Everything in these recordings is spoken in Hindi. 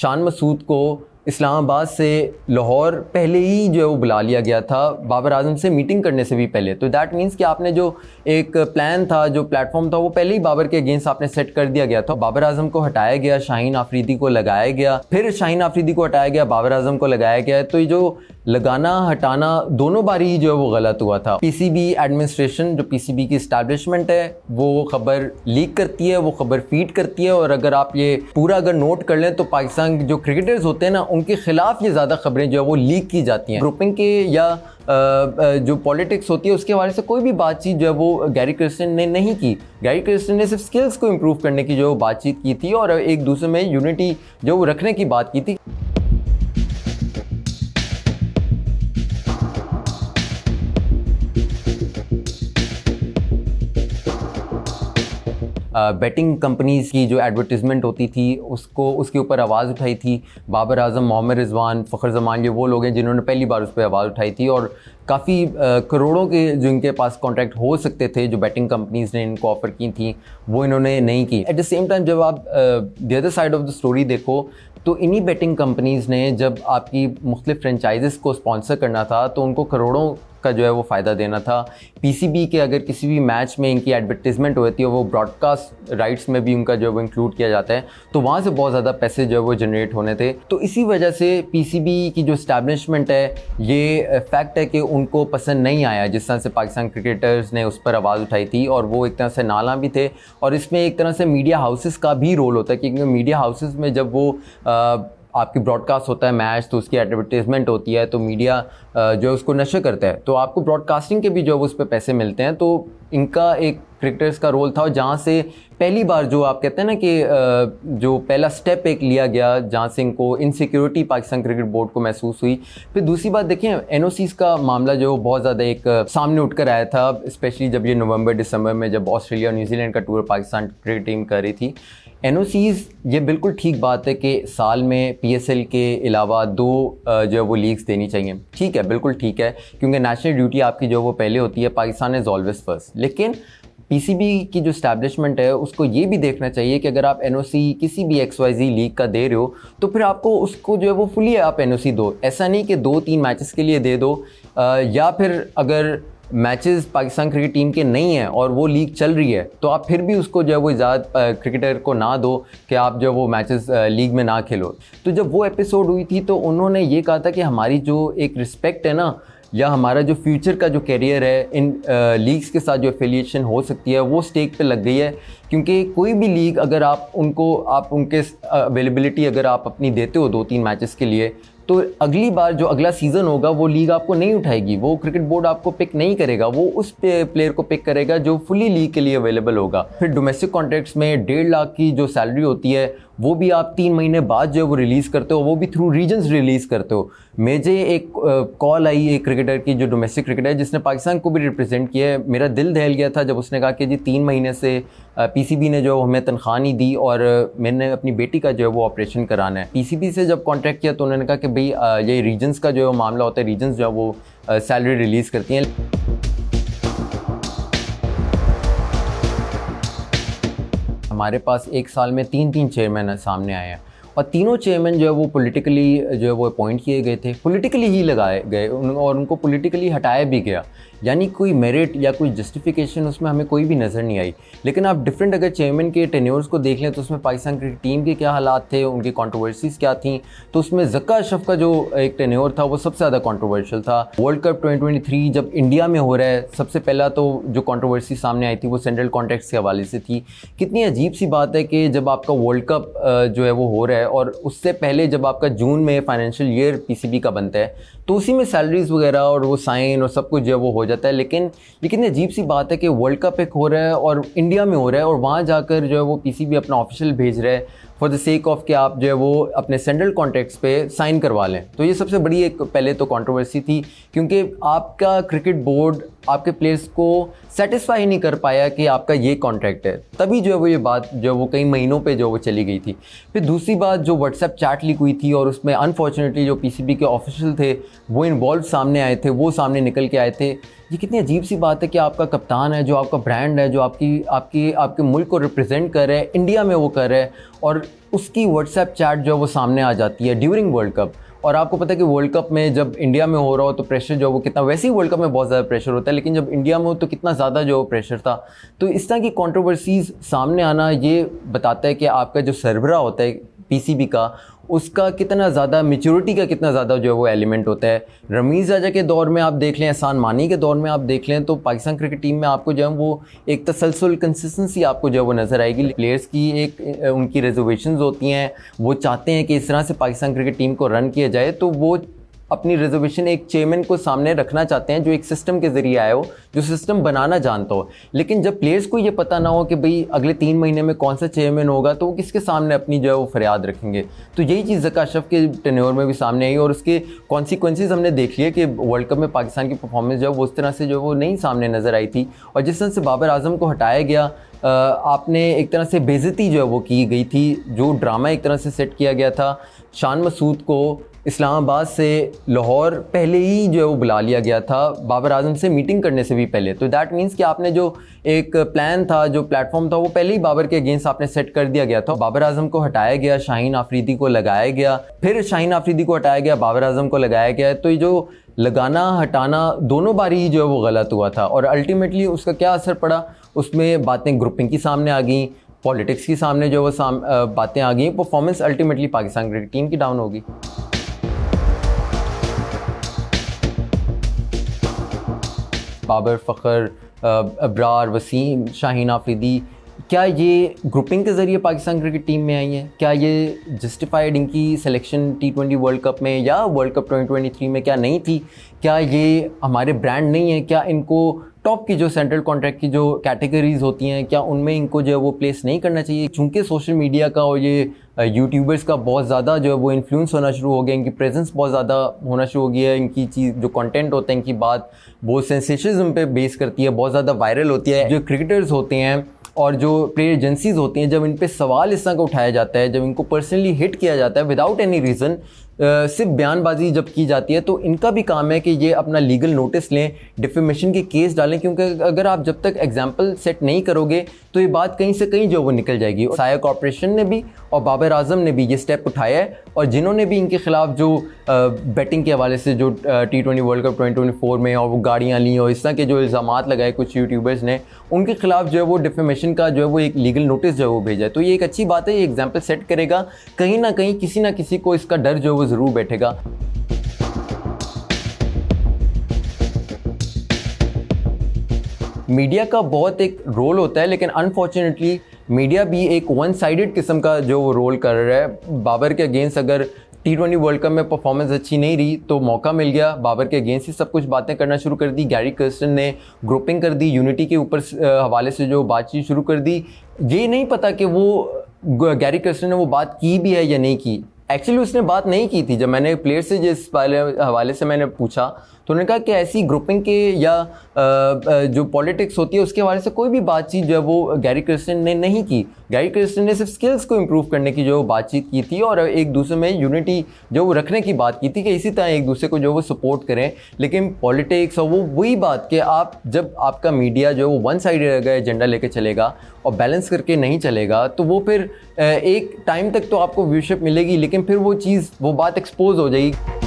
शान मसूद को इस्लामाबाद से लाहौर पहले ही जो है वो बुला लिया गया था, बाबर आजम से मीटिंग करने से भी पहले। तो दैट मीन्स कि आपने जो एक प्लान था, जो प्लेटफॉर्म था, वो पहले ही बाबर के अगेंस्ट आपने सेट कर दिया गया था। बाबर आजम को हटाया गया, शाहीन आफरीदी को लगाया गया, फिर शाहीन आफरीदी को हटाया गया, बाबर आजम को लगाया गया। तो ये जो लगाना हटाना दोनों बार ही जो है वो गलत हुआ था। पीसीबी एडमिनिस्ट्रेशन, जो पीसीबी की इस्टेब्लिशमेंट है, वो खबर लीक करती है, वो खबर फीड करती है। और अगर आप ये पूरा अगर नोट कर लें तो पाकिस्तान के जो क्रिकेटर्स होते हैं ना, उनके खिलाफ ये ज़्यादा खबरें जो है वो लीक की जाती हैं। ग्रुपिंग के या जो पॉलिटिक्स होती है उसके हवाले से कोई भी बातचीत जो है वो गैरी क्रिस्टियन ने नहीं की। गैरी क्रिस्टियन ने सिर्फ स्किल्स को इम्प्रूव करने की जो बातचीत की थी और एक दूसरे में यूनिटी जो वो रखने की बात की थी। बेटिंग कंपनीज़ की जो एडवर्टीज़मेंट होती थी उसको, उसके ऊपर आवाज़ उठाई थी बाबर आजम, मोहम्मद रिजवान, फ़खर जमान, ये वो लोग हैं जिन्होंने पहली बार उस पर आवाज़ उठाई थी। और काफ़ी करोड़ों के जो इनके पास कॉन्ट्रैक्ट हो सकते थे, जो बेटिंग कंपनीज़ ने इनको ऑफ़र की थी, वो इन्होंने नहीं की। एट द सेम टाइम जब आप the other side of the story देखो तो इन्हीं बेटिंग कंपनीज़ ने जब आपकी मुख्तलिफ फ्रेंचाइज़ को स्पॉन्सर करना था तो उनको करोड़ों का जो है वो फ़ायदा देना था। पीसीबी के अगर किसी भी मैच में इनकी एडवर्टीज़मेंट होती है, वो ब्रॉडकास्ट राइट्स में भी उनका जो है वो इंक्लूड किया जाता है, तो वहाँ से बहुत ज़्यादा पैसे जो है वो जनरेट होने थे। तो इसी वजह से पीसीबी की जो इस्टेब्लिशमेंट है, ये फैक्ट है कि उनको पसंद नहीं आया जिस तरह से पाकिस्तान क्रिकेटर्स ने उस पर आवाज़ उठाई थी। और वो एक तरह से नाला भी थे और इसमें एक तरह से मीडिया हाउसेस का भी रोल होता है, क्योंकि मीडिया हाउसेस में जब वो आपकी ब्रॉडकास्ट होता है मैच, तो उसकी एडवर्टीज़मेंट होती है, तो मीडिया जो है उसको नशर करता है, तो आपको ब्रॉडकास्टिंग के भी जो है उस पर पैसे मिलते हैं। तो इनका एक क्रिकेटर्स का रोल था, जहाँ से पहली बार जो आप कहते हैं ना कि जो पहला स्टेप एक लिया गया, जहाँ से इनको इनसिक्योरिटी पाकिस्तान क्रिकेट बोर्ड को महसूस हुई। फिर दूसरी बात देखें, एनओसीज़ का मामला जो बहुत ज़्यादा एक सामने उठ कर आया था, स्पेशली जब ये नवंबर दिसंबर में जब ऑस्ट्रेलिया और न्यूजीलैंड का टूर पाकिस्तान क्रिकेट टीम कर रही थी। एनओसीज़, ये बिल्कुल ठीक बात है कि साल में पीएसएल के अलावा 2 जो है वो लीग्स देनी चाहिए, ठीक है, बिल्कुल ठीक है, क्योंकि नेशनल ड्यूटी आपकी जो वो पहले होती है, पाकिस्तान इज़ ऑलवेज फर्स्ट। लेकिन पीसीबी की जो इस्टेब्लिशमेंट है उसको ये भी देखना चाहिए कि अगर आप एनओसी किसी भी XYZ लीग का दे रहे हो तो फिर आपको उसको जो है वो फुली आप एनओसी दो। ऐसा नहीं कि 2-3 मैचेस के लिए दे दो, या फिर अगर मैचेस पाकिस्तान क्रिकेट टीम के नहीं हैं और वो लीग चल रही है तो आप फिर भी उसको जो है वो इजाज़त क्रिकेटर को ना दो कि आप जो वो मैचेस लीग में ना खेलो। तो जब वो एपिसोड हुई थी तो उन्होंने ये कहा था कि हमारी जो एक रिस्पेक्ट है ना, या हमारा जो फ्यूचर का जो कैरियर है, इन लीग्स के साथ जो एफिलिएशन हो सकती है वो स्टेक पे लग गई है। क्योंकि कोई भी लीग अगर आप उनके अवेलेबिलिटी अगर आप अपनी देते हो 2-3 मैचेस के लिए, तो अगली बार जो अगला सीज़न होगा वो लीग आपको नहीं उठाएगी, वो क्रिकेट बोर्ड आपको पिक नहीं करेगा, वो उस प्लेयर को पिक करेगा जो फुली लीग के लिए अवेलेबल होगा। फिर डोमेस्टिक कॉन्ट्रैक्ट्स में 1.5 लाख की जो सैलरी होती है वो भी आप 3 महीने बाद जो वो रिलीज़ करते हो, वो भी थ्रू रीजन्स रिलीज़ करते हो। मुझे एक कॉल आई एक क्रिकेटर की जो डोमेस्टिक क्रिकेटर है जिसने पाकिस्तान को भी रिप्रेजेंट किया है, मेरा दिल दहल गया था जब उसने कहा कि जी 3 महीने से पीसीबी ने जो हमें तनख्वाह नहीं दी और मैंने अपनी बेटी का जो है वो ऑपरेशन कराना है। पीसीबी से जब कॉन्टैक्ट किया तो उन्होंने कहा कि भाई ये रीजन्स का जो है मामला होता है, रीजन्स जो है वो सैलरी रिलीज़ करती हैं। हमारे पास एक साल में 3 चेयरमैन सामने आए हैं और तीनों चेयरमैन जो है वो पॉलिटिकली जो है वो अपॉइंट किए गए थे, पॉलिटिकली ही लगाए गए और उनको पॉलिटिकली हटाया भी गया। यानी कोई मेरिट या कोई जस्टिफिकेशन उसमें हमें कोई भी नज़र नहीं आई। लेकिन आप डिफरेंट अगर चेयरमैन के टेन्योर्स को देख लें तो उसमें पाकिस्तान क्रिकेट टीम के क्या हालात थे, उनकी कंट्रोवर्सीज़ क्या थी, तो उसमें ज़क्का अशरफ का जो एक टेन्योर था वो सबसे ज़्यादा कंट्रोवर्शियल था। वर्ल्ड कप 2023 जब इंडिया में हो रहा है, सबसे पहला तो जो कंट्रोवर्सी सामने आई थी वो सेंट्रल कॉन्ट्रैक्ट्स के हवाले से थी। कितनी अजीब सी बात है कि जब आपका वर्ल्ड कप जो है वो हो रहा है और उससे पहले जब आपका जून में फाइनेंशियल ईयर पीसीबी का बनता है तो उसी में सैलरीज़ वगैरह और वो साइन और सब कुछ जो है वो हो जाता है। लेकिन ये कितनी अजीब सी बात है कि वर्ल्ड कप एक हो रहा है और इंडिया में हो रहा है और वहाँ जाकर जो है वो पीसीबी अपना ऑफिशियल भेज रहा है फॉर द सेक ऑफ कि आप जो है वो अपने सेंट्रल कॉन्ट्रैक्ट्स पे साइन करवा लें। तो ये सबसे बड़ी एक पहले तो कंट्रोवर्सी थी, क्योंकि आपका क्रिकेट बोर्ड आपके प्लेयर्स को सेटिस्फाई नहीं कर पाया कि आपका ये कॉन्ट्रैक्ट है, तभी जो है वो ये बात जो वो कई महीनों पे जो वो चली गई थी। फिर दूसरी बात जो व्हाट्सएप चैट लीक हुई थी और उसमें अनफॉर्चुनेटली जो पीसीबी के ऑफिशियल थे वो इन्वॉल्व सामने आए थे, वो सामने निकल के आए थे। ये कितनी अजीब सी बात है कि आपका कप्तान है, जो आपका ब्रांड है, जो आपके मुल्क को रिप्रेजेंट कर रहा है, इंडिया में वो कर रहा है, और उसकी व्हाट्सएप चैट जो है वो सामने आ जाती है ड्यूरिंग वर्ल्ड कप। और आपको पता है कि वर्ल्ड कप में जब इंडिया में हो रहा हो तो प्रेशर जो है वो कितना, वैसे ही वर्ल्ड कप में बहुत ज़्यादा प्रेशर होता है, लेकिन जब इंडिया में हो तो कितना ज़्यादा जो प्रेशर था। तो इस तरह की कंट्रोवर्सीज़ सामने आना ये बताता है कि आपका जो सरबराह होता है पीसीबी का, उसका कितना ज़्यादा मैच्योरिटी का कितना ज़्यादा जो है वो एलिमेंट होता है। रमीज़ राजा के दौर में आप देख लें, एहसान मानी के दौर में आप देख लें, तो पाकिस्तान क्रिकेट टीम में आपको जो है वो एक तसलसल कंसिस्टेंसी आपको जो है वो नज़र आएगी। प्लेयर्स की एक उनकी रिजर्वेशंस होती हैं, वो चाहते हैं कि इस तरह से पाकिस्तान क्रिकेट टीम को रन किया जाए, तो वो अपनी रिजर्वेशन एक चेयरमैन को सामने रखना चाहते हैं जो एक सिस्टम के ज़रिए आया हो, जो सिस्टम बनाना जानता हो। लेकिन जब प्लेयर्स को ये पता ना हो कि भाई अगले 3 महीने में कौन सा चेयरमैन होगा, तो वो किसके सामने अपनी जो है वो फरियाद रखेंगे। तो यही चीज़ ज़का अशरफ के टेन्योर में भी सामने आई, और उसके कॉन्सिक्वेंसेस हमने देख लिए कि वर्ल्ड कप में पाकिस्तान की परफॉर्मेंस जो है वो उस तरह से जो वो नहीं सामने नज़र आई थी। और जिस तरह से बाबर आजम को हटाया गया, आपने एक तरह से बेइज्जती जो है वो की गई थी, जो ड्रामा एक तरह से सेट किया गया था। शान मसूद को इस्लामाबाद से लाहौर पहले ही जो है वो बुला लिया गया था, बाबर आजम से मीटिंग करने से भी पहले। तो दैट मीन्स कि आपने जो एक प्लान था, जो प्लेटफॉर्म था, वो पहले ही बाबर के अगेंस्ट आपने सेट कर दिया गया था। बाबर आजम को हटाया गया, शाहीन आफरीदी को लगाया गया, फिर शाहीन आफरीदी को हटाया गया, बाबर आजम को लगाया गया। तो ये जो लगाना हटाना दोनों बारी ही जो है वो गलत हुआ था, और अल्टीमेटली उसका क्या असर पड़ा, उसमें बातें ग्रुपिंग की सामने आ गई, पॉलिटिक्स की सामने जो वो बातें आ गई, performance ultimately Pakistan cricket team की डाउन होगी। बाबर, फ़खर, अब्रार, वसीम, शाहीन आफरीदी, क्या ये ग्रुपिंग के ज़रिए पाकिस्तान क्रिकेट टीम में आई हैं? क्या ये जस्टिफाइड इनकी सिलेक्शन T20 वर्ल्ड कप में या वर्ल्ड कप 2023 में क्या नहीं थी? क्या ये हमारे ब्रांड नहीं है? क्या इनको टॉप की जो सेंट्रल कॉन्ट्रैक्ट की जो कैटेगरीज़ होती हैं, क्या उनमें इनको जो है वो प्लेस नहीं करना चाहिए? चूँकि सोशल मीडिया का और ये यूट्यूबर्स का बहुत ज़्यादा जो है वो इन्फ्लुएंस होना शुरू हो गया, इनकी प्रेजेंस बहुत ज़्यादा होना शुरू हो गई है, इनकी चीज़ जो कंटेंट होता है, इनकी बात बहुत सेंसेशनिज्म पे बेस करती है, बहुत ज़्यादा वायरल होती है। जो क्रिकेटर्स होते हैं और जो प्लेयर एजेंसीज़ होती हैं, जब इन पे सवाल इस तरह का उठाया जाता है, जब इनको पर्सनली हिट किया जाता है विदाउट एनी रीज़न, सिर्फ बयानबाजी जब की जाती है, तो इनका भी काम है कि ये अपना लीगल नोटिस लें, डिफेमेशन के केस डालें, क्योंकि अगर आप जब तक एग्जाम्पल सेट नहीं करोगे तो ये बात कहीं से कहीं जो वो निकल जाएगी। साया कॉर्पोरेशन ने भी और बाबर आजम ने भी ये स्टेप उठाया है, और जिन्होंने भी इनके ख़िलाफ़ जो बैटिंग के हवाले से जो T20 वर्ल्ड कप 2024 में और वो गाड़ियाँ ली और इस तरह के जो इल्ज़ामात लगाए कुछ यूट्यूबर्स ने, उनके ख़िलाफ़ जो है वो डिफेमेशन का जो है वो एक लीगल नोटिस जो है वो भेजा है। तो ये एक अच्छी बात है, ये एग्जाम्पल सेट करेगा, कहीं ना कहीं किसी ना किसी को इसका डर जो है वो ज़रूर बैठेगा। मीडिया का बहुत एक रोल होता है, लेकिन अनफॉर्चुनेटली मीडिया भी एक वन साइडेड किस्म का जो रोल कर रहा है। बाबर के अगेंस्ट अगर T20 वर्ल्ड कप में परफॉर्मेंस अच्छी नहीं रही तो मौका मिल गया, बाबर के अगेंस्ट ही सब कुछ बातें करना शुरू कर दी। गैरी कर्स्टन ने ग्रुपिंग कर दी, यूनिटी के ऊपर हवाले से जो बातचीत शुरू कर दी। ये नहीं पता कि वो गैरी कर्स्टन ने वो बात की भी है या नहीं की। एक्चुअली उसने बात नहीं की थी। जब मैंने प्लेयर से जिस हवाले से मैंने पूछा तो उन्होंने कहा कि ऐसी ग्रुपिंग के या जो पॉलिटिक्स होती है उसके हवाले से कोई भी बातचीत जो है वो गैरी कर्स्टन ने नहीं की। गैरी कर्स्टन ने सिर्फ स्किल्स को इम्प्रूव करने की जो बातचीत की थी और एक दूसरे में यूनिटी जो वो रखने की बात की थी कि इसी तरह एक दूसरे को जो वो सपोर्ट करें। लेकिन पॉलिटिक्स और वो वही बात कि आप जब आपका मीडिया जो है वो वन साइडेड एजेंडा लेके चलेगा और बैलेंस करके नहीं चलेगा तो वो फिर एक टाइम तक तो आपको व्यूशिप मिलेगी, लेकिन फिर वो चीज़ वो बात एक्सपोज हो जाएगी।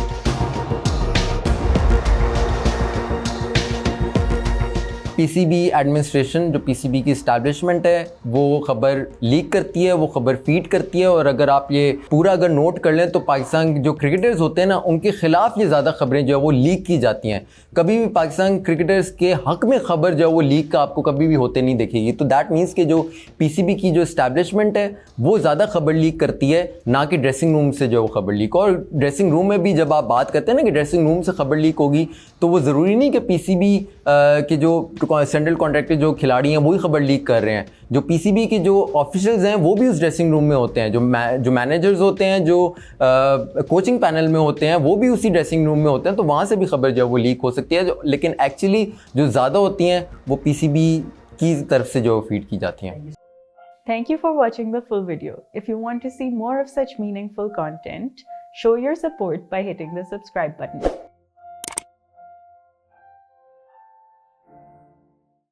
पीसीबी एडमिनिस्ट्रेशन, जो पीसीबी की इस्टेब्लिशमेंट है, वो ख़बर लीक करती है, वो ख़बर फीड करती है। और अगर आप ये पूरा अगर नोट कर लें तो पाकिस्तान जो क्रिकेटर्स होते हैं ना, उनके ख़िलाफ़ ये ज़्यादा ख़बरें जो है वो लीक की जाती हैं। कभी भी पाकिस्तान क्रिकेटर्स के हक़ में ख़बर जो है वो लीक का आपको कभी भी होते नहीं दिखेगी। तो दैट मीन्स कि जो पीसीबी की जो इस्टेब्लिशमेंट है वो ज़्यादा ख़बर लीक करती है, ना कि ड्रेसिंग रूम से जो वो ख़बर लीक। और ड्रेसिंग रूम में भी जब आप बात करते हैं ना कि ड्रेसिंग रूम से ख़बर लीक होगी, तो वो ज़रूरी नहीं कि पीसीबी के जो सेंट्रल कॉन्ट्रैक्ट के जो खिलाड़ी हैं वही खबर लीक कर रहे हैं। जो पीसीबी के जो ऑफिशियल्स हैं वो भी उस ड्रेसिंग रूम में होते हैं, जो मैनेजर्स होते हैं, जो कोचिंग पैनल में होते हैं, वो भी उसी ड्रेसिंग रूम में होते हैं। तो वहाँ से भी खबर जो है वो लीक हो सकती है, लेकिन एक्चुअली जो ज़्यादा होती हैं वो पीसीबी की तरफ से जो फीड की जाती हैं। Thank you for watching the full video. If you want to see more of such meaningful content, show your support by hitting the subscribe button.